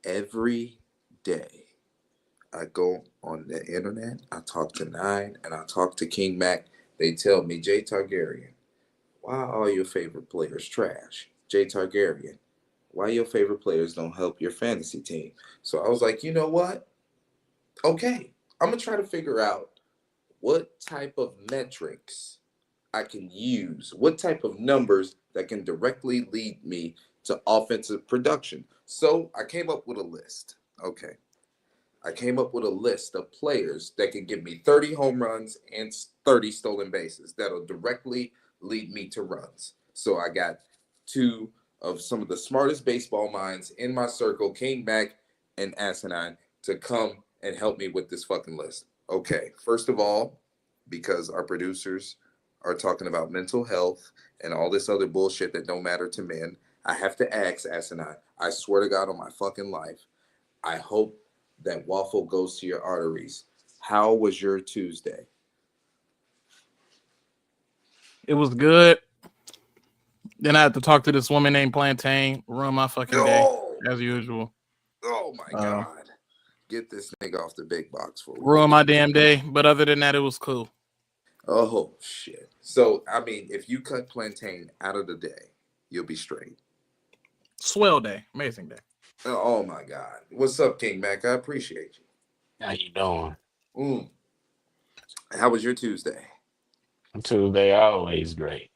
Every day I go on the internet, I talk to Nine, and I talk to King Mac. They tell me, Jay Targaryen, why are all your favorite players trash? Jay Targaryen, why your favorite players don't help your fantasy team? So I was like, you know what? Okay, I'm gonna try to figure out what type of metrics I can use, what type of numbers that can directly lead me to offensive production. So I came up with a list. Okay. I came up with a list of players that can give me 30 home runs and 30 stolen bases that'll directly lead me to runs. So I got two of some of the smartest baseball minds in my circle, King Mac and Asinine, to come and help me with this fucking list. Okay, first of all, because our producers are talking about mental health and all this other bullshit that don't matter to men, I have to ask Asinine. I swear to God on my fucking life, I hope that waffle goes to your arteries. How was your Tuesday? It was good. Then I had to talk to this woman named Plantain. Ruin my fucking day Oh, as usual. oh my Uh, God. Get this nigga off the big box before we ruin get my too damn deep. day. But other than that, it was cool. Oh shit. So I mean, if you cut plantain out of the day, you'll be straight. Swell day, amazing day. Oh my God. What's up, King Mac? I appreciate How you doing? you. How was your Tuesday? Tuesday always great.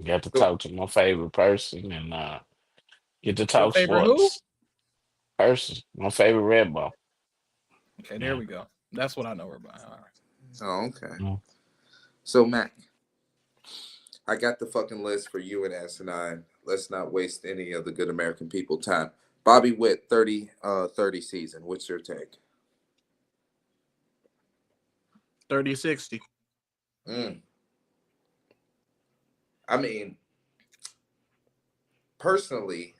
Got to So, talk to my favorite person and get to Your talk favorite who? sports. Person, my favorite Red Ball. Okay, there Yeah. we go. That's what I know her by. All right. oh, okay. Mm. So Mac, I got the fucking list for you and Asinine. Let's not waste any of the good American people time. Bobby Witt, 30 season. What's your take? 30-60. Mm. I mean, personally,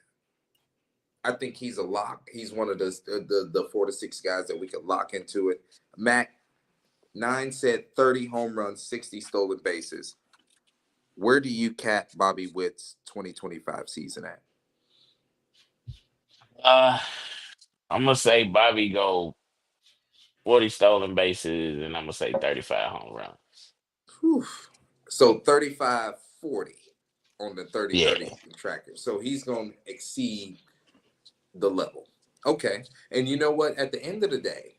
I think he's a lock. He's one of the 4 to 6 guys that we could lock into it. Mac, Nine said 30 home runs, 60 stolen bases. Where do you cap Bobby Witt's 2025 season at? Uh, I'm gonna say Bobby go 40 stolen bases, and I'm gonna say 35 home runs. Whew. So 35-40 on the 30-30 Yeah. tracker. So he's going to exceed the level. Okay. And you know what? At the end of the day,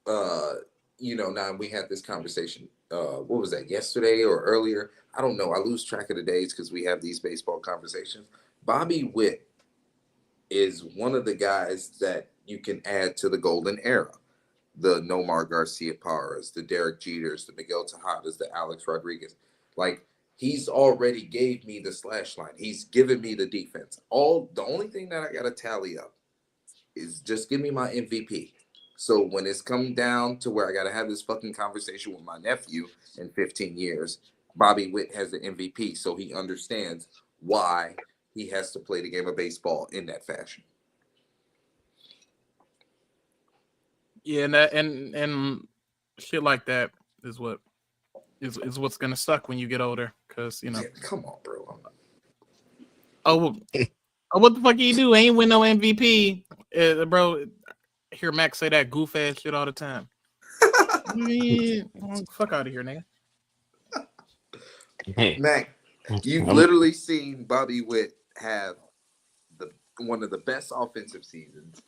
uh, now we had this conversation. What was that, yesterday or earlier? I don't know. I lose track of the days because we have these baseball conversations. Bobby Witt is one of the guys that you can add to the golden era. The Nomar Garcia Parras, the Derek Jeters, the Miguel Tejadas, the Alex Rodriguez. Like, he's already gave me the slash line. He's given me the defense. All the only thing that I gotta tally up is just give me my MVP. So when it's come down to where I gotta have this fucking conversation with my nephew in 15 years, Bobby Witt has the MVP, so he understands why he has to play the game of baseball in that fashion. Yeah, and shit like that is is what's gonna suck when you get older. Cause Yeah, come on, bro. oh, what the fuck you do? Ain't win no MVP, bro. Hear Max say that goof ass shit all the time. Yeah, fuck out of here, nigga. Mac, you've I'm, literally seen Bobby Witt have the one of the best offensive seasons,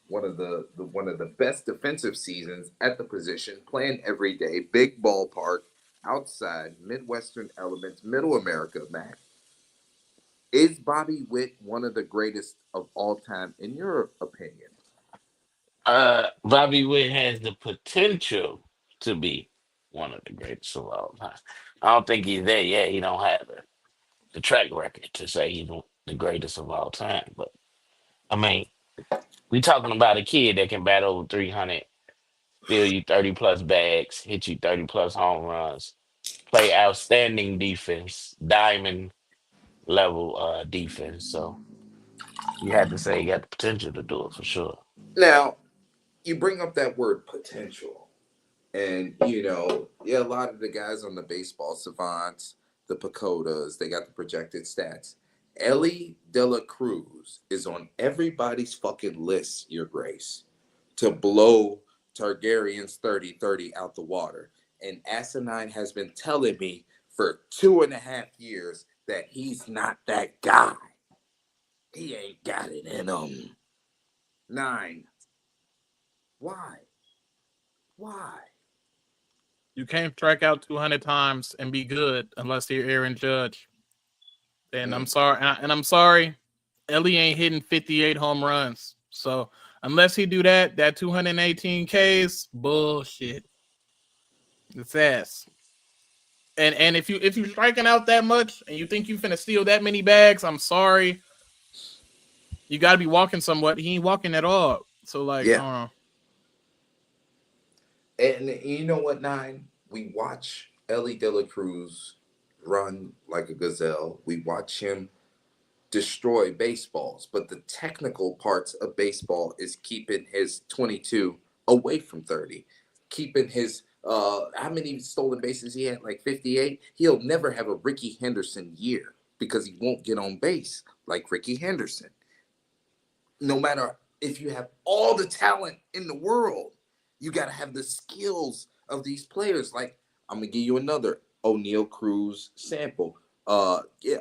one of the best defensive seasons at the position, playing every day, big ballpark, outside, Midwestern elements, Middle America. Mac, is Bobby Witt one of the greatest of all time in your opinion? Bobby Witt has the potential to be one of the greatest of all time. I don't think he's there yet. He don't have the track record to say he's the greatest of all time. But I mean, we talking about a kid that can bat over 300, steal you 30 plus bags, hit you 30 plus home runs, play outstanding defense, diamond level defense. So you had to say he got the potential to do it for sure. Now, you bring up that word potential. And yeah, a lot of the guys on the baseball savants, the Pacodas, they got the projected stats. Ellie De La Cruz is on everybody's fucking list, Your Grace, to blow Targaryen's 30-30 out the water. And Asinine has been telling me for 2.5 years that he's not that guy. He ain't got it in him. 9. Why? Why? You can't strike out 200 times and be good unless you're Aaron Judge. And I'm sorry. I'm sorry. Ellie ain't hitting 58 home runs. So unless he do that 218 Ks, bullshit. It's ass. And if you striking out that much and you think you finna steal that many bags, I'm sorry. You got to be walking somewhat. He ain't walking at all. So like, Yeah. I don't know. And you know what, 9? We watch Ellie De La Cruz run like a gazelle. We watch him destroy baseballs. But the technical parts of baseball is keeping his 22 away from 30. Keeping his, how many stolen bases he had? Like 58? He'll never have a Ricky Henderson year because he won't get on base like Ricky Henderson. No matter if you have all the talent in the world, you got to have the skills of these players. Like, I'm going to give you another O'Neal Cruz sample. Yeah,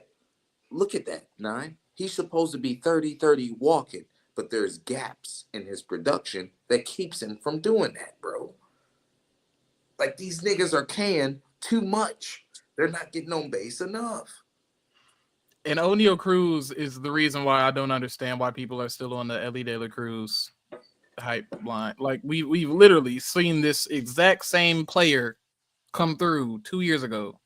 look at that, 9. He's supposed to be 30-30 walking, but there's gaps in his production that keeps him from doing that, bro. Like, these niggas are K'ing too much. They're not getting on base enough. And O'Neal Cruz is the reason why I don't understand why people are still on the Ellie De La Cruz hype line. Like we've literally seen this exact same player come through 2 years ago,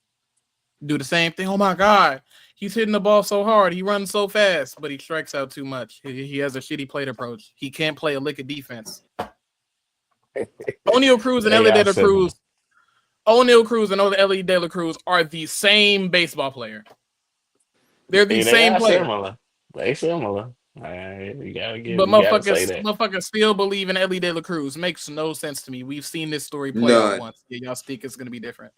do the same thing. Oh my god, he's hitting the ball so hard, he runs so fast, but he strikes out too much. He has a shitty plate approach. He can't play a lick of defense. O'Neal Cruz and Ellie De La Cruz. O'Neal Cruz and Ellie De La Cruz are the same baseball player. They're the same player. Similar. They similar. You gotta give. But You gotta say that. motherfuckers still believe in Ellie De La Cruz. Makes no sense to me. We've seen this story play out once. Yeah, y'all think it's gonna be different.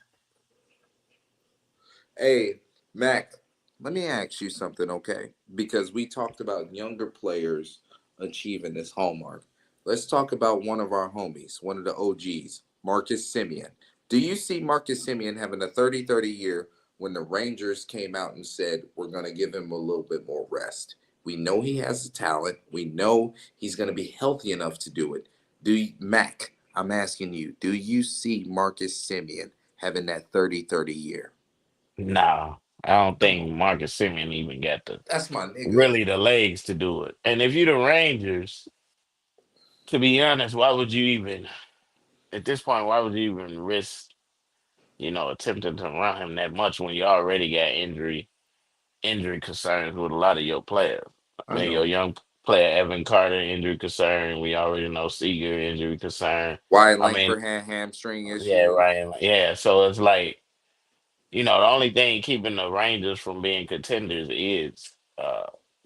Hey, Mac, let me ask you something, okay? Because we talked about younger players achieving this hallmark. Let's talk about one of our homies, one of the OGs, Marcus Semien. Do you see Marcus Semien having a 30-30 year when the Rangers came out and said, we're going to give him a little bit more rest? We know he has the talent. We know he's going to be healthy enough to do it. Mac, I'm asking you, do you see Marcus Semien having that 30-30 year? No, I don't think Marcus Semien even got That's my nigga. Really the legs to do it. And if you're the Rangers, to be honest, why would you even at this point, why would you even risk, attempting to run him that much when you already got injury concerns with a lot of your players? I mean, your young player Evan Carter injury concern. We already know Seager injury concern. Wyatt Langford had hamstring issue. Yeah, right. Yeah, so it's like, the only thing keeping the Rangers from being contenders is,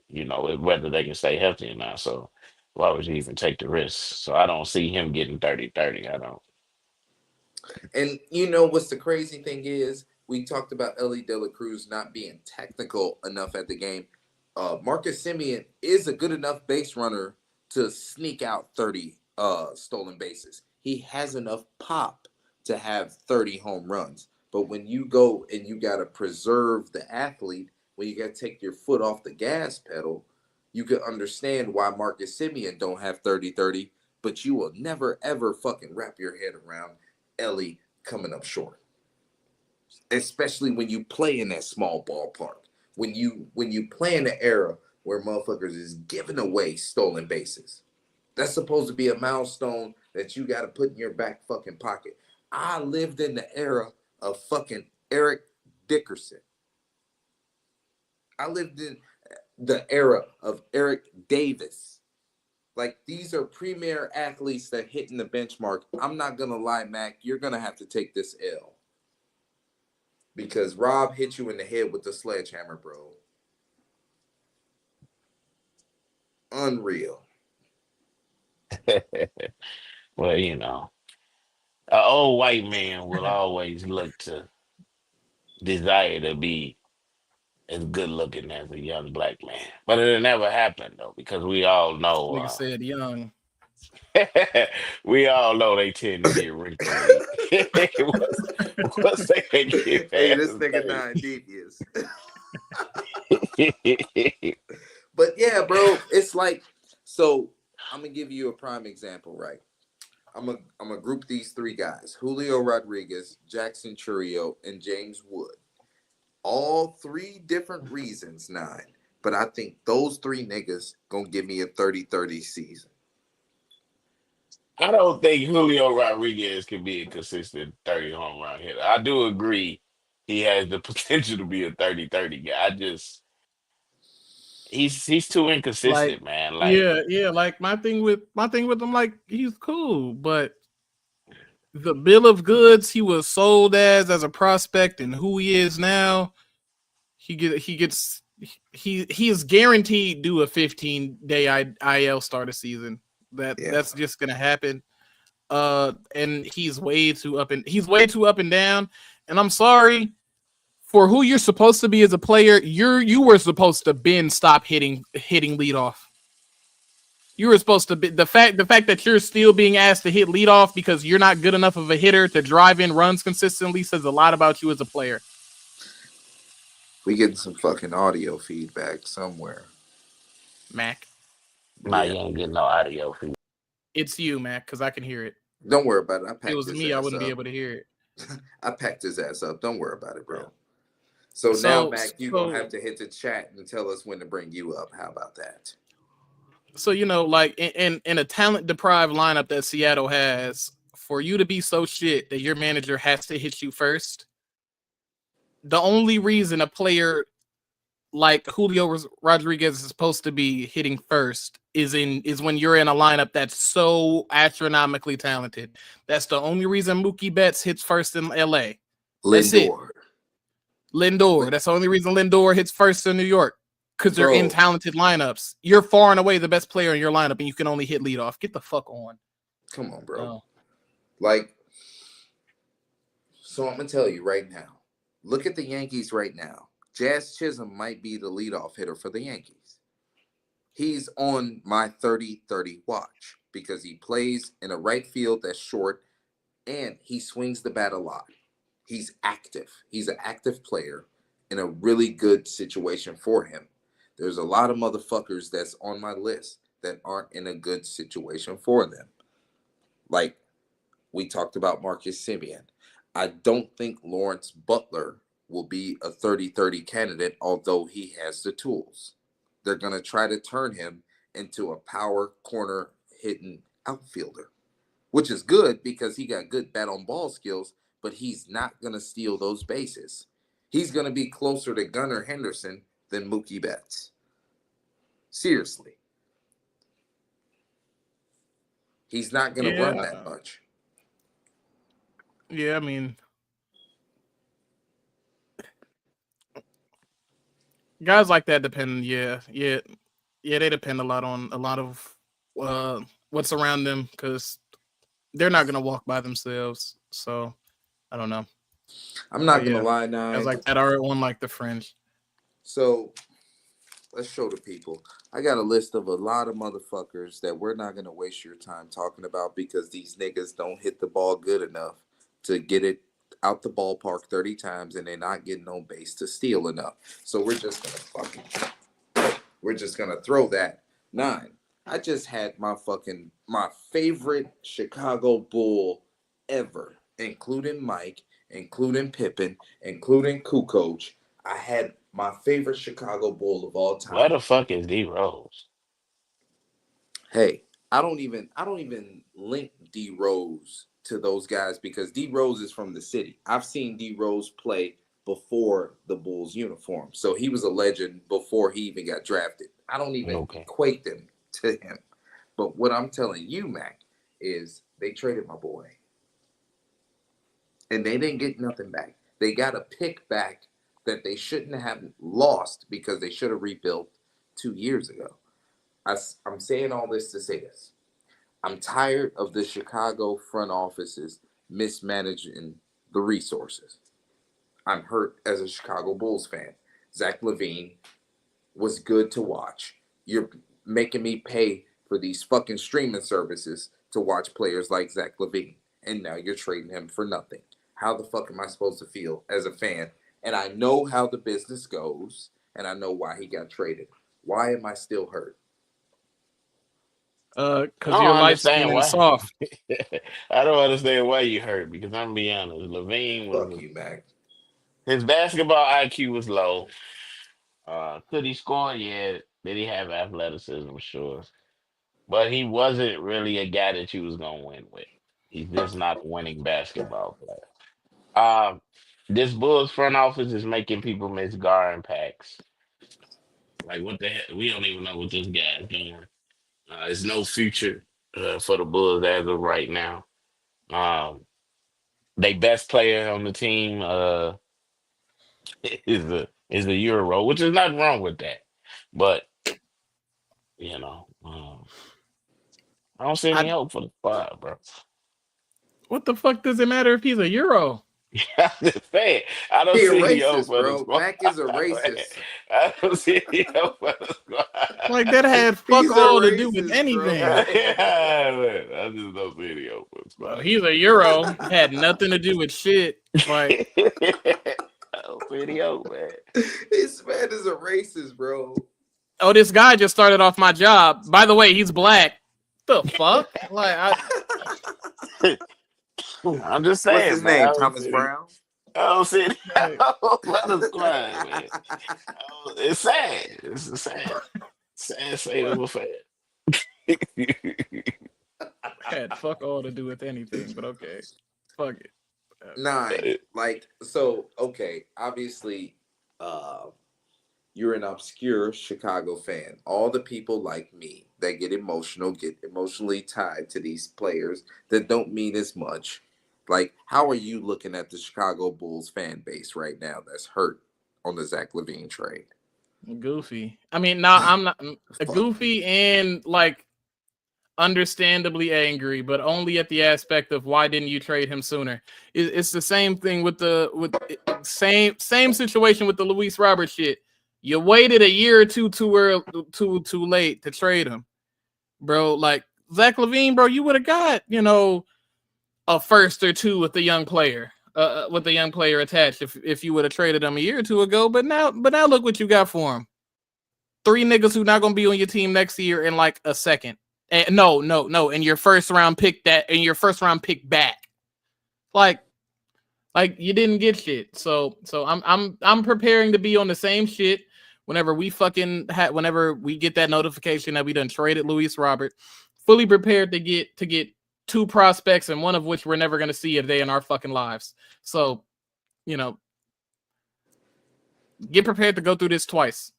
whether they can stay healthy or not. So why would you even take the risk? So I don't see him getting 30-30. I don't. And you know what's the crazy thing is? We talked about Ellie De La Cruz not being technical enough at the game. Marcus Semien is a good enough base runner to sneak out 30 stolen bases. He has enough pop to have 30 home runs. But when you go and you got to preserve the athlete, when you got to take your foot off the gas pedal, you can understand why Marcus Semien don't have 30-30, but you will never, ever fucking wrap your head around Ellie coming up short. Especially when you play in that small ballpark. When you play in the era where motherfuckers is giving away stolen bases. That's supposed to be a milestone that you got to put in your back fucking pocket. I lived in the era of fucking Eric Dickerson. I lived in the era of Eric Davis. Like, these are premier athletes that hitting the benchmark. I'm not going to lie, Mac. You're going to have to take this L. Because Rob hit you in the head with the sledgehammer, bro. Unreal. Well, an old white man will always look to desire to be as good looking as a young black man. But it never happened though, because we all Nigga know said young. we all know they tend to get wrinkly. Once they get Hey, past this nigga 30. 9 devious. But yeah, bro, it's like, so I'm gonna give you a prime example, right? I'm gonna group these three guys: Julio Rodriguez, Jackson Churio, and James Wood. All three different reasons, 9. But I think those three niggas gonna give me a 30-30 season. I don't think Julio Rodriguez can be a consistent 30 home run hitter. I do agree he has the potential to be a 30-30 guy. I just he's too Like, inconsistent, man. Like yeah. Like my thing with him, like he's cool, but the bill of goods he was sold as a prospect and who he is now, he is guaranteed do a 15-day IL start a season. Yeah. That's just gonna happen. And he's way too up and down. And I'm sorry for who you're supposed to be as a player. You were supposed to stop hitting leadoff. You were supposed to be the fact that you're still being asked to hit leadoff because you're not good enough of a hitter to drive in runs consistently says a lot about you as a player. We getting some fucking audio feedback somewhere. Mac. nah, Yeah. you ain't getting no audio feed. It's you, Mac, because I can hear it. Don't worry about it. I If it packed was his me, I ass wouldn't up. be able to hear it. I packed his ass up. Don't worry about it, bro. Yeah. So now, So- Mac, you're so- gonna have to hit the chat and tell us when to bring you up. How about that? So, like in a talent deprived lineup that Seattle has, for you to be so shit that your manager has to hit you first, the only reason a player like Julio Rodriguez is supposed to be hitting first is when you're in a lineup that's so astronomically talented. That's the only reason Mookie Betts hits first in LA. That's it. Lindor. Lindor. That's the only reason Lindor hits first in New York. Because they're in Bro. talented lineups. You're far and away the best player in your lineup, and you can only hit leadoff. Get the fuck on. Come on, bro. Oh. Like, so I'm gonna tell you right now. Look at the Yankees right now. Jazz Chisholm might be the leadoff hitter for the Yankees. He's on my 30-30 watch because he plays in a right field that's short and he swings the bat a lot. He's active. He's an active player in a really good situation for him. There's a lot of motherfuckers that's on my list that aren't in a good situation for them. Like we talked about Marcus Semien. I don't think Lawrence Butler will be a 30-30 candidate, although he has the tools. They're going to try to turn him into a power corner hitting outfielder, which is good because he got good bat on ball skills, but he's not going to steal those bases. He's going to be closer to Gunnar Henderson than Mookie Betts. Seriously. He's not going to run that much. Yeah, I mean, guys like that depend. Yeah, they depend a lot on a lot of what's around them because they're not gonna walk by themselves. So I don't know. I'm not going to lie now. Guys like that are on like the fringe. So let's show the people. I got a list of a lot of motherfuckers that we're not going to waste your time talking about because these niggas don't hit the ball good enough to get it out the ballpark 30 times and they're not getting on base to steal enough. So we're just going to throw that 9. I just had my favorite Chicago Bull ever, including Mike, including Pippen, including Kukoc. I had my favorite Chicago Bull of all time. Where the fuck is D Rose? Hey, I don't even link D Rose to those guys because D Rose is from the city. I've seen D Rose play before the Bulls uniform. So he was a legend before he even got drafted. I don't even equate them to him. But what I'm telling you, Mac, is they traded my boy. And they didn't get nothing back. They got a pick back that they shouldn't have lost because they should have rebuilt 2 years ago. I'm saying all this to say this. I'm tired of the Chicago front offices mismanaging the resources. I'm hurt as a Chicago Bulls fan. Zach LaVine was good to watch. You're making me pay for these fucking streaming services to watch players like Zach LaVine, and now you're trading him for nothing. How the fuck am I supposed to feel as a fan? And I know how the business goes, and I know why he got traded. Why am I still hurt? I Because don't you're light skinned understand and why. soft. I don't understand why you hurt because I'm gonna be honest. Levine Fuck was you, Mac. his basketball IQ was low. Could he score? Yeah. Did he have athleticism? Sure. But he wasn't really a guy that you was gonna win with. He's just not a winning basketball player. This Bulls front office is making people miss Gar Packs. Like what the hell? We don't even know what this guy's doing. There's no future for the Bulls as of right now. Um, they best player on the team is a Euro, which is nothing wrong with that. But I don't see any I, hope for the squad, bro. What the fuck does it matter if he's a Euro? I'm just saying, I don't he a see any hope racist, for the bro. squad. Mac is a Man. racist. I don't see any hope for the squad. Like that had fuck He's a all to do with racist, anything. bro. Yeah, man, I just don't see any hope for the Well, squad. he's a Euro. Had nothing to do with shit. Like, I don't see any hope, man. This man is a racist, bro. oh, this guy just started off my job. By the way, he's black. The fuck? Like, I'm just What's saying, his man. name? Thomas Brown? I don't see any Like- hope for the squad, man. It's sad. It's a sad state of affairs. had fuck all to do with anything, but okay. Fuck it. Nine. Like, so, okay, obviously, you're an obscure Chicago fan. All the people like me that get emotionally tied to these players that don't mean as much. Like, how are you looking at the Chicago Bulls fan base right now that's hurt on the Zach LaVine trade? Goofy. I mean, no, I'm not goofy and like understandably angry, but only at the aspect of why didn't you trade him sooner? It's the same thing with same situation with the Luis Roberts shit. You waited a year or two too early, too late to trade him, bro. Like Zach LaVine, bro, you would have got a first or two with the young player. With the young player attached, if you would have traded him a year or two ago, but now look what you got for him. 3 niggas who not gonna be on your team next year in like a second. And no, and your first round pick back. Like you didn't get shit. So I'm preparing to be on the same shit whenever we whenever we get that notification that we done traded Luis Robert. Fully prepared to get 2 prospects, and one of which we're never gonna see a day in our fucking lives. So, get prepared to go through this twice.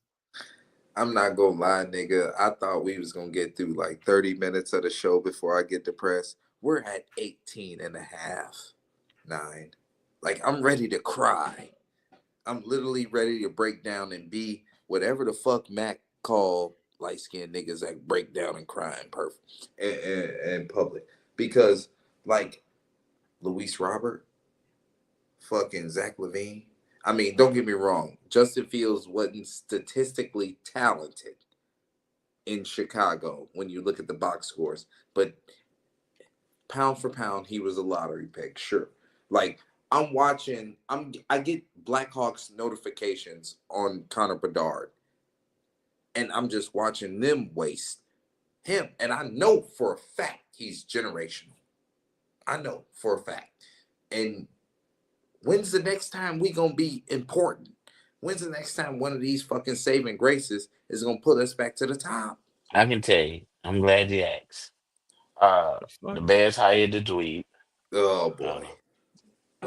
I'm not gonna lie, nigga. I thought we was gonna get through like 30 minutes of the show before I get depressed. We're at 18 and a half. 9. Like, I'm ready to cry. I'm literally ready to break down and be whatever the fuck Mac called light-skinned niggas that break down and cry in public. Because, like, Luis Robert, fucking Zach LaVine. I mean, don't get me wrong. Justin Fields wasn't statistically talented in Chicago when you look at the box scores. But pound for pound, he was a lottery pick, sure. Like, I get Blackhawks notifications on Connor Bedard. And I'm just watching them waste him. And I know for a fact he's generational. I know for a fact. And when's the next time we gonna be important? When's the next time one of these fucking saving graces is gonna put us back to the top? I can tell you. I'm glad you asked. The Bears hired the dweeb. Oh boy.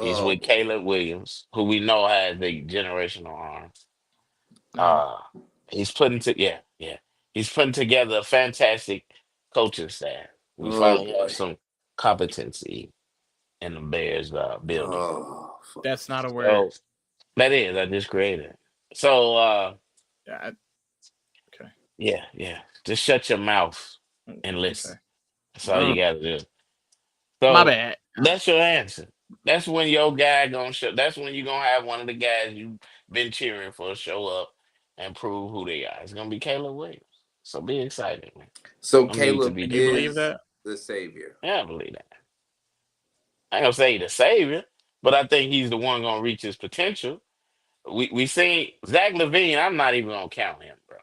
He's with Caleb Williams, who we know has a generational arm. He's putting together a fantastic coaching staff. We finally have some competency in the Bears building. That's not a word. So, that is, I just created it. So okay. Yeah. Just shut your mouth and listen. Okay. That's all you gotta do. So my bad. that's your answer. That's when your guy gonna show. That's when you're gonna have one of the guys you've been cheering for show up and prove who they are. It's gonna be Caleb Williams. So be excited, man. So No need to Caleb be And you believe depressed. is that? the savior. Yeah, I believe that. I ain't gonna say he the savior, but I think he's the one gonna reach his potential. We seen Zach Levine. I'm not even gonna count him, bro.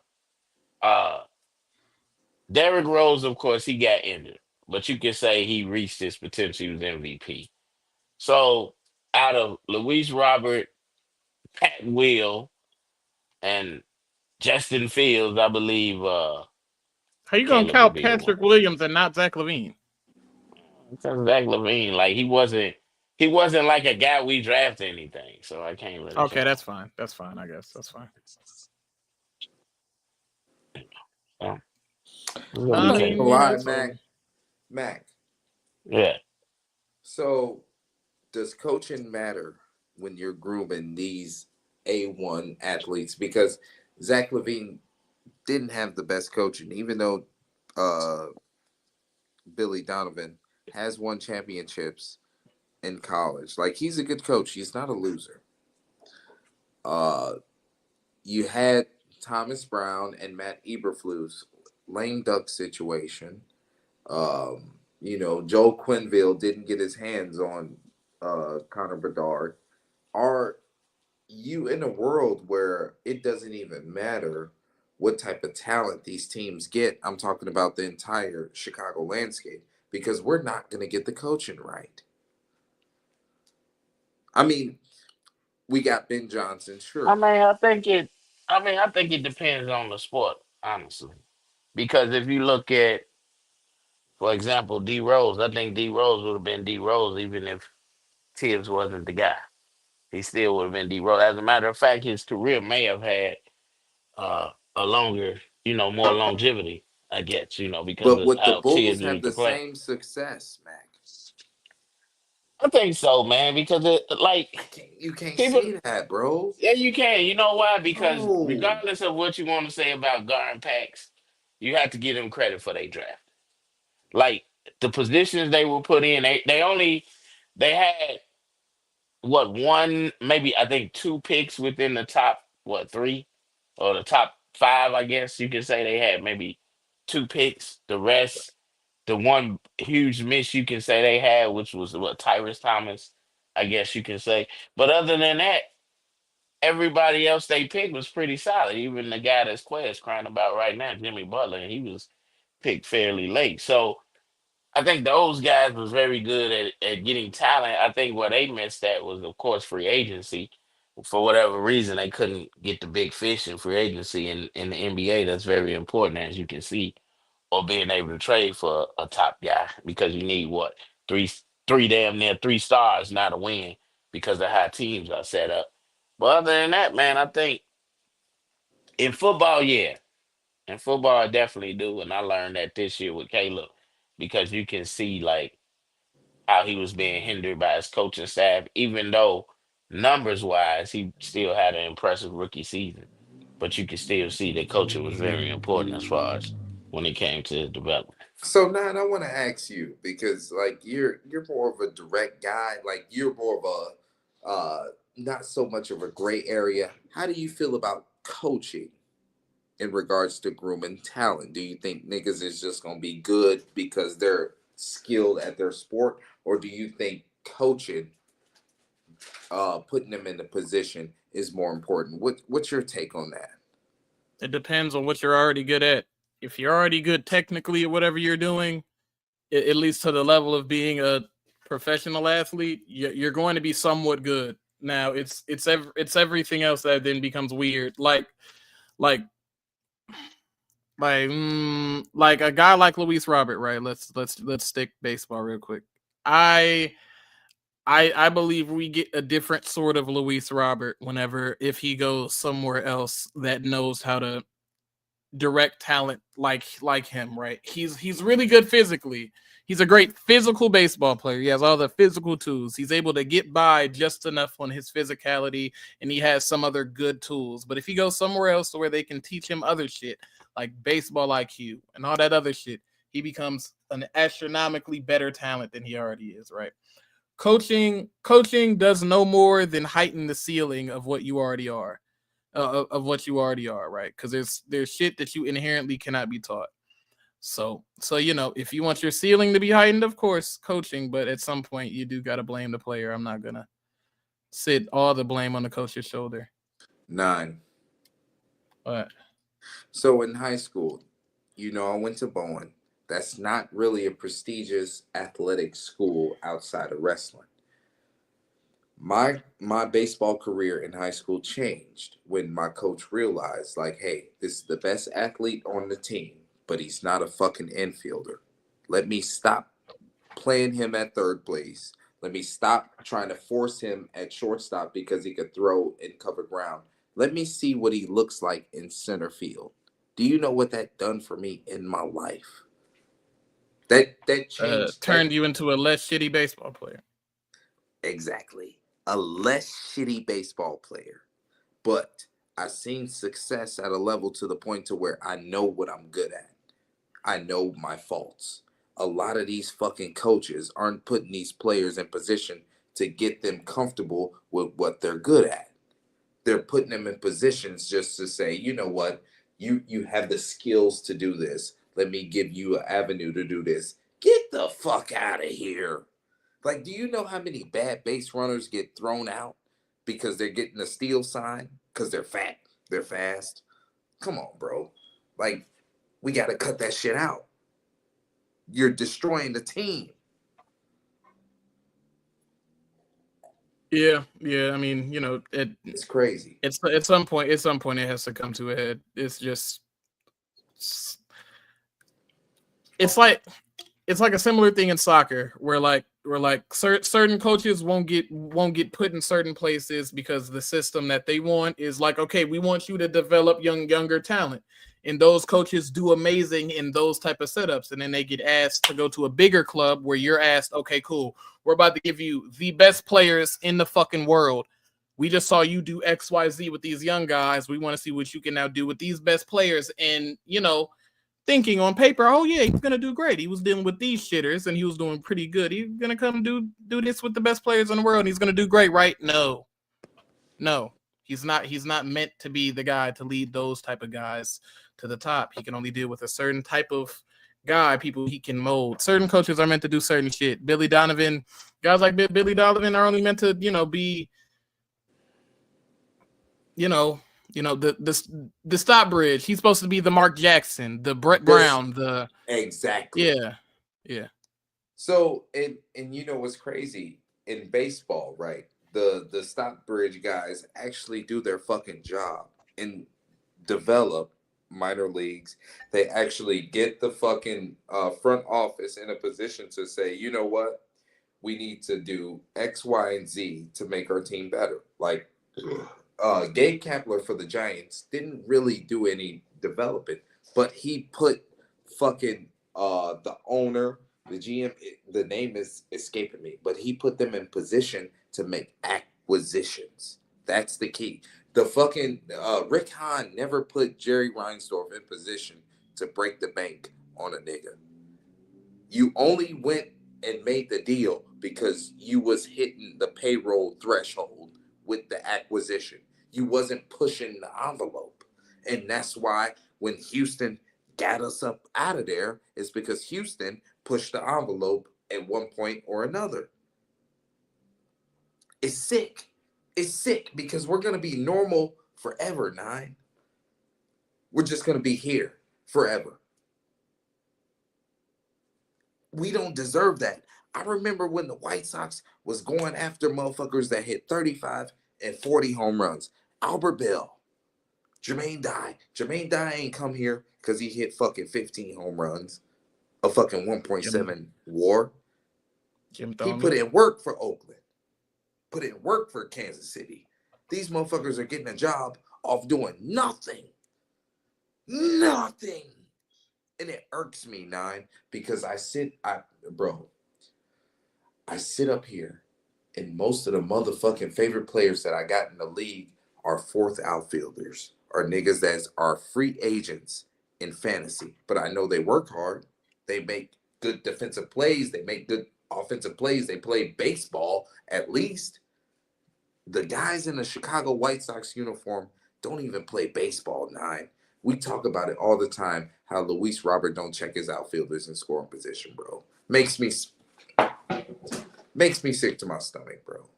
Uh, Derrick Rose, of course, he got injured, but you can say he reached his potential. He was MVP. So out of Luis Robert, Pat Will, and Justin Fields, I believe How you gonna Caleb would count be the one. Patrick Williams and not Zach Levine? Because Zach Levine, like he wasn't like a guy we drafted anything, so I can't really Okay, count that's fine. That's fine. I guess that's fine. him. So, it's gonna I'm be I not Caleb. gonna mean, you lie, know, Mac. so Mac. Yeah. So does coaching matter when you're grooming these A1 athletes? Because Zach Levine didn't have the best coaching, even though uh, Billy Donovan has won championships in college. Like he's a good coach. He's not a loser. Uh, you had Thomas Brown and Matt Eberflus lame duck situation. Joe Quinville didn't get his hands on Connor Bedard. Are you in a world where it doesn't even matter what type of talent these teams get? I'm talking about the entire Chicago landscape because we're not going to get the coaching right. I mean, we got Ben Johnson, I sure, mean, I think it depends on the sport, honestly. Because if you look at, for example, D Rose, I think D Rose would have been D Rose even if Tibbs wasn't the guy. He still would have been D Rose. As a matter of fact, his career may have had a longer, more longevity, I guess, because but of would the how Bulls Tibbs have used the to play. same success, Mac? I think so, man, because You can't people, say that, bro. yeah, you can. You know why? Because No. regardless of what you want to say about Garden Packs, you have to give them credit for their draft. Like the positions they were put in, they had what one, maybe I think two picks within the top three or the top five, I guess you could say they had maybe two picks. The rest, the one huge miss you can say they had, which was Tyrus Thomas, I guess you can say. But other than that, everybody else they picked was pretty solid. Even the guy that's Quez crying about right now, Jimmy Butler, and he was picked fairly late. So I think those guys was very good at getting talent. I think where they missed at was, of course, free agency. For whatever reason, they couldn't get the big fish in free agency in the NBA. That's very important, as you can see, or being able to trade for a top guy because you need what three, three damn near three stars now to win because of how teams are set up. But other than that, man, I think in football, yeah, in football, I definitely do, and I learned that this year with Caleb because you can see like how he was being hindered by his coaching staff, even though numbers wise, he still had an impressive rookie season. But you can still see that coaching was very important as far as when it came to his development. So now I want to ask you because like you're more of a direct guy, like you're more of a not so much of a gray area. How do you feel about coaching in regards to grooming talent? Do you think niggas is just gonna be good because they're skilled at their sport, or do you think coaching, putting them in the position is more important? What's your take on that? it depends on what you're already good at. If you're already good technically at whatever you're doing, at least to the level of being a professional athlete, you're going to be somewhat good. Now it's everything else that then becomes weird. Like like a guy like Luis Robert, right? Let's stick baseball real quick. I I believe we get a different sort of Luis Robert whenever if he goes somewhere else that knows how to direct talent like him, right? He's really good physically. He's a great physical baseball player. He has all the physical tools. He's able to get by just enough on his physicality, and he has some other good tools. But if he goes somewhere else where they can teach him other shit, like baseball IQ and all that other shit, he becomes an astronomically better talent than he already is, right? coaching does no more than heighten the ceiling of what you already are, of what you already are, right? Because there's shit that you inherently cannot be taught. So if you want your ceiling to be heightened, of course, coaching, but at some point you do got to blame the player. I'm not gonna sit all the blame on the coach's shoulder. 9. But So in high school, I went to Bowen. That's not really a prestigious athletic school outside of wrestling. My baseball career in high school changed when my coach realized, like, hey, this is the best athlete on the team, but he's not a fucking infielder. Let me stop playing him at third place. Let me stop trying to force him at shortstop because he could throw and cover ground. Let me see what he looks like in center field. Do you know what that done for me in my life? That changed turned you into a less shitty baseball player. Exactly. A less shitty baseball player. But I've seen success at a level to the point to where I know what I'm good at. I know my faults. A lot of these fucking coaches aren't putting these players in position to get them comfortable with what they're good at. They're putting them in positions just to say, you know what, you have the skills to do this. Let me give you an avenue to do this. Get the fuck out of here. Like, do you know how many bad base runners get thrown out because they're getting a steal sign? Because they're fat, they're fast. Come on, bro. Like, we got to cut that shit out. You're destroying the team. Yeah. I mean, It's crazy. it's at some point it has to come to a head. It's like a similar thing in soccer where certain coaches won't get put in certain places because the system that they want is like, okay, we want you to develop younger talent, and those coaches do amazing in those type of setups, and then they get asked to go to a bigger club where you're asked, okay, cool, we're about to give you the best players in the fucking world. We just saw you do XYZ with these young guys. We want to see what you can now do with these best players. And thinking on paper, oh yeah, he's gonna do great. He was dealing with these shitters and he was doing pretty good. He's gonna come do this with the best players in the world and he's gonna do great, right? No. He's not meant to be the guy to lead those type of guys to the top. He can only deal with a certain type of guy, people he can mold. Certain coaches are meant to do certain shit. Billy Donovan, guys like Billy Donovan are only meant to, be the stop bridge. He's supposed to be the Mark Jackson, the Brett Brown, the exactly. Yeah. So and you know what's crazy in baseball, right? The stop bridge guys actually do their fucking job and develop minor leagues. They actually get the fucking front office in a position to say, you know what, we need to do X, Y, and Z to make our team better. Like Gabe Kapler for the Giants didn't really do any development, but he put fucking the owner, the GM, the name is escaping me, but he put them in position to make acquisitions. That's the key. The fucking Rick Hahn never put Jerry Reinsdorf in position to break the bank on a nigga. You only went and made the deal because you was hitting the payroll threshold with the acquisition. You wasn't pushing the envelope. And that's why when Houston got us up out of there, is because Houston pushed the envelope at one point or another. It's sick. It's sick because we're going to be normal forever, Nine. We're just going to be here forever. We don't deserve that. I remember when the White Sox was going after motherfuckers that hit 35 and 40 home runs. Albert Bell, Jermaine Dye. Jermaine Dye ain't come here because he hit fucking 15 home runs, a fucking 1.7 WAR. Jim He Thome. put in work for Oakland, put in work for Kansas City. These motherfuckers are getting a job off doing nothing. Nothing. And it irks me, Nine, because I sit up here and most of the motherfucking favorite players that I got in the league are fourth outfielders, are niggas that are free agents in fantasy. But I know they work hard. They make good defensive plays. They make good offensive plays. They play baseball at least. The guys in the Chicago White Sox uniform don't even play baseball, 9. We talk about it all the time, how Luis Robert don't check his outfielders in scoring position, bro. Makes me sick to my stomach, bro.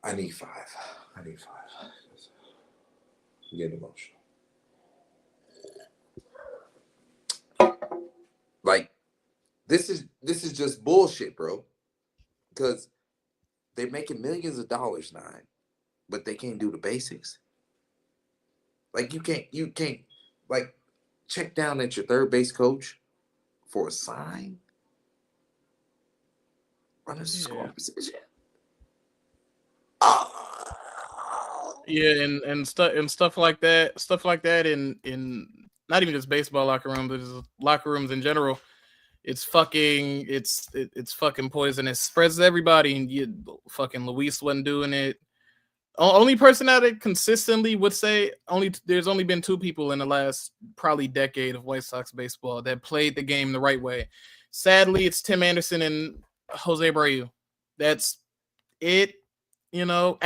I need 5. I'm getting emotional. Like, this is just bullshit, bro. Because they're making millions of dollars, 9, but they can't do the basics. Like, you can't like check down at your third base coach for a sign. Run a scoring position. Yeah, and stuff like that in not even just baseball locker rooms, but just locker rooms in general. It's fucking poisonous. Spreads to everybody, and you fucking Luis wasn't doing it. Only person that it consistently would say there's only been 2 people in the last probably decade of White Sox baseball that played the game the right way. Sadly, it's Tim Anderson and Jose Abreu. That's it. You know,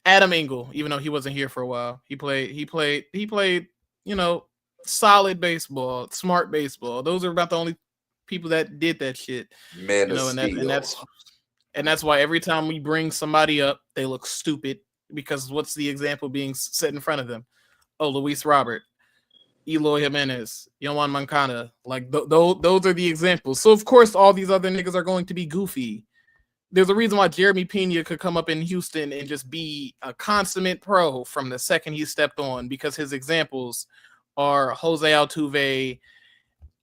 Adam Engel, even though he wasn't here for a while, he played. You know, solid baseball, smart baseball. Those are about the only people that did that shit. Man, you know, and that's why every time we bring somebody up, they look stupid because what's the example being set in front of them? Oh, Luis Robert, Eloy Jimenez, Yohan Moncada. Like those are the examples. So of course, all these other niggas are going to be goofy. There's a reason why Jeremy Pena could come up in Houston and just be a consummate pro from the second he stepped on because his examples are Jose Altuve,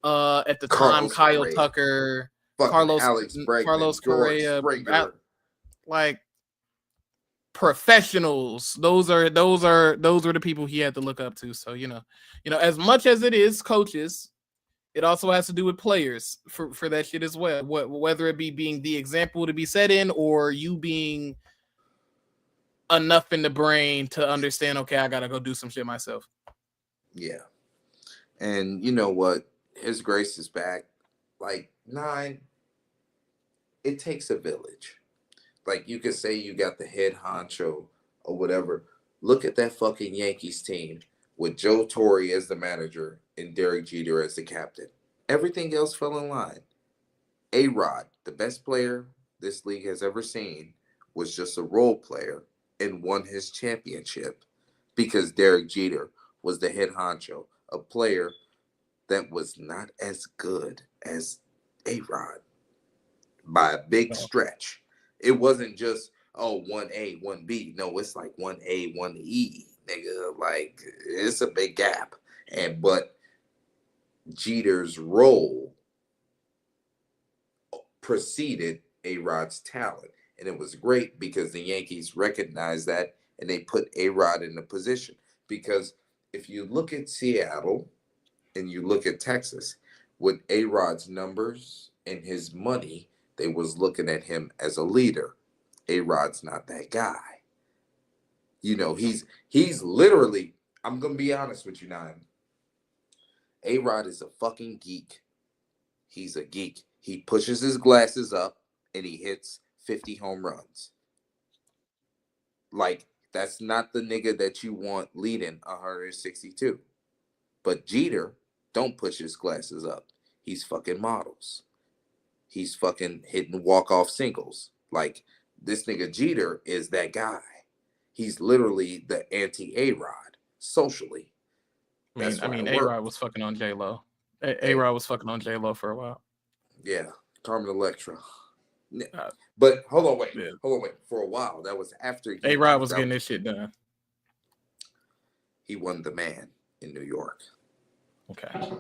at the time Kyle Correa. Tucker, Alex Bregman, Carlos Correa, Springer. like professionals. Those are the people he had to look up to. So you know, as much as it is coaches, it also has to do with players for that shit as well. Whether it be being the example to be set in or you being enough in the brain to understand, okay, I gotta go do some shit myself. Yeah. And you know what? His Grace is back. Like, 9, it takes a village. Like, you could say you got the head honcho or whatever. Look at that fucking Yankees team with Joe Torre as the manager and Derek Jeter as the captain. Everything else fell in line. A-Rod, the best player this league has ever seen, was just a role player and won his championship because Derek Jeter was the head honcho, a player that was not as good as A-Rod by a big stretch. It wasn't just, 1A, 1B. No, it's like 1A, 1E, nigga. Like, it's a big gap. But Jeter's role preceded A-Rod's talent. And it was great because the Yankees recognized that and they put A-Rod in the position. Because if you look at Seattle and you look at Texas, with A-Rod's numbers and his money, they was looking at him as a leader. A-Rod's not that guy. You know, he's literally, I'm going to be honest with you now. A-Rod is a fucking geek. He's a geek. He pushes his glasses up and he hits 50 home runs. Like, that's not the nigga that you want leading 162. But Jeter don't push his glasses up. He's fucking models. He's fucking hitting walk-off singles. Like, this nigga Jeter is that guy. He's literally the anti-A-Rod socially. I mean, A-Rod was fucking on J-Lo. A-Rod was fucking on J-Lo for a while. Yeah, Carmen Electra. But hold on, wait. For a while, that was after A-Rod was getting this shit done. He won the man in New York. Okay.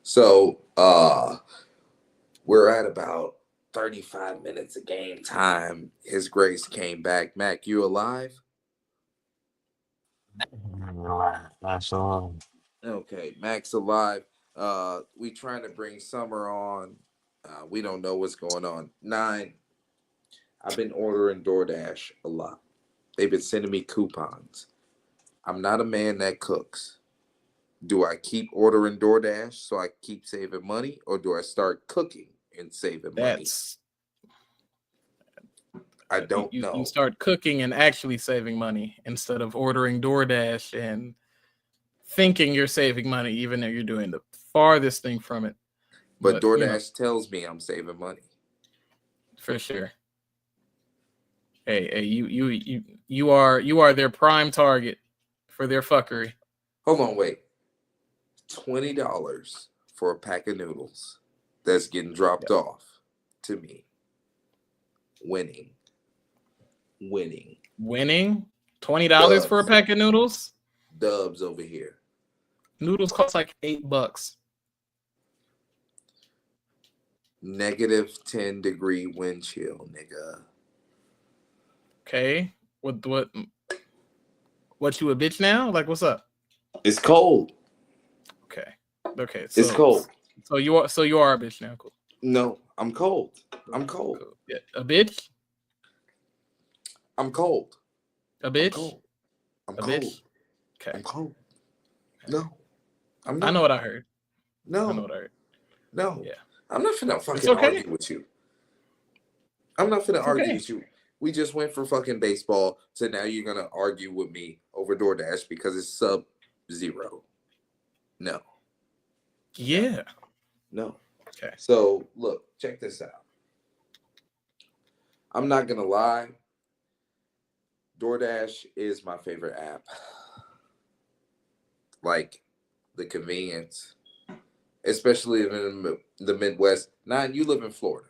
So, we're at about 35 minutes of game time. His Grace came back. Mac, you alive? Okay, Mac's alive. We trying to bring Summer on. We don't know what's going on. 9, I've been ordering DoorDash a lot. They've been sending me coupons. I'm not a man that cooks, Do I keep ordering DoorDash so I keep saving money, or do I start cooking and saving money? That's I don't you know. start cooking and actually saving money instead of ordering DoorDash and thinking you're saving money, even though you're doing the farthest thing from it. But you know, DoorDash tells me I'm saving money. for sure. Hey, you are their prime target for their fuckery. Hold on, wait. $20 for a pack of noodles that's getting dropped off to me. Winning. $20 for a pack of noodles. Dubs over here. Noodles cost like $8. -10-degree wind chill, nigga. Okay, what you a bitch now? Like, what's up? It's cold. Okay. So, It's cold. So you are a bitch now. Cool. No, I'm cold. I'm cold. Cool. Yeah, a bitch. I'm cold. A bitch. I'm A cold. bitch. Okay. I'm cold. No, I'm not. I know what I heard. No, I know what I heard. no. Yeah. I'm not finna fucking okay. argue with you. I'm not finna argue with you. We just went for fucking baseball, so now you're gonna argue with me over DoorDash because it's sub-zero. No. Yeah. No. Okay. So look, check this out. I'm not gonna lie. DoorDash is my favorite app. Like the convenience, especially in the Midwest. Nine, you live in Florida.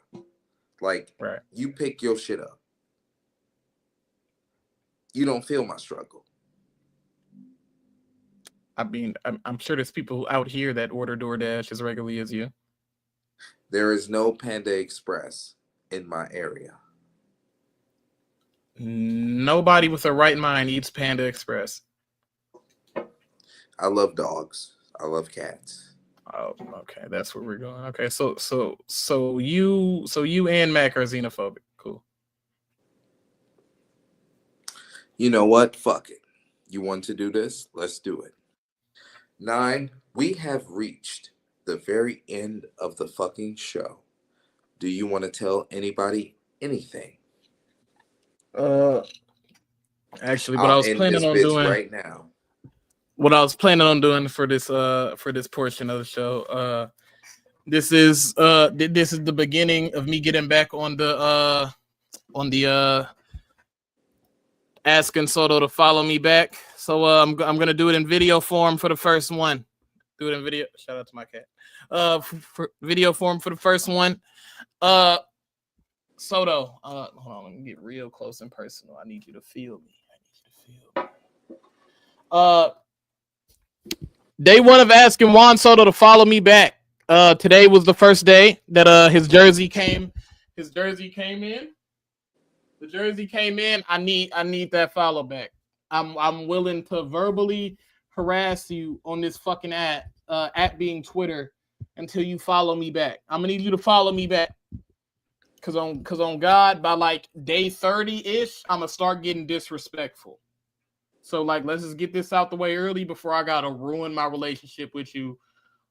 Like, right. You pick your shit up. You don't feel my struggle. I mean, I'm sure there's people out here that order DoorDash as regularly as you. There is no Panda Express in my area. Nobody with a right mind eats Panda Express. I love dogs. I love cats. Oh, okay. That's where we're going. Okay, so you and Mac are xenophobic. Cool. You know what? Fuck it. You want to do this? Let's do it. 9, we have reached the very end of the fucking show. Do you want to tell anybody anything? Actually, what I was planning on doing right now. What I was planning on doing for this portion of the show, this is the beginning of me getting back on the asking Soto to follow me back. So I'm gonna do it in video form for the first one. Do it in video. Shout out to my cat. For video form for the first one. Soto, hold on, let me get real close and personal. I need you to feel me. Day one of asking Juan Soto to follow me back. Today was the first day that his jersey came. His jersey came in. The jersey came in. I need that follow back. I'm willing to verbally harass you on this fucking at being Twitter until you follow me back. I'm gonna need you to follow me back. Cause on God, by like day 30-ish, I'm gonna start getting disrespectful. So like, let's just get this out the way early before I gotta ruin my relationship with you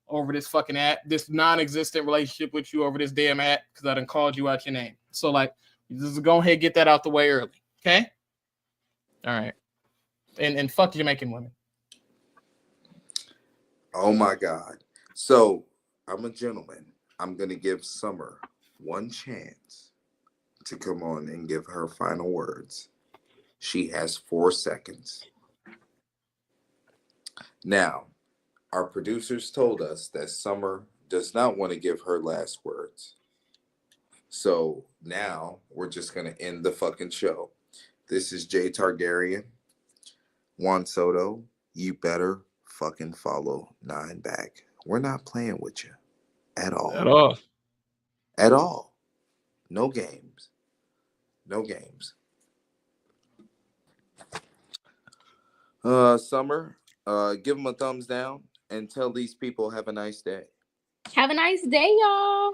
over this fucking app, this non-existent relationship with you over this damn app, because I done called you out your name. So like, just go ahead and get that out the way early, okay? All right, and fuck Jamaican women. Oh my God! So I'm a gentleman. I'm gonna give Summer one chance to come on and give her final words. She has 4 seconds. Now, our producers told us that Summer does not want to give her last words. So now we're just going to end the fucking show. This is Jay Targaryen. Juan Soto, you better fucking follow 9 back. We're not playing with you at all. At all. At all. No games. No games. Summer, give them a thumbs down and tell these people have a nice day. Have a nice day, y'all.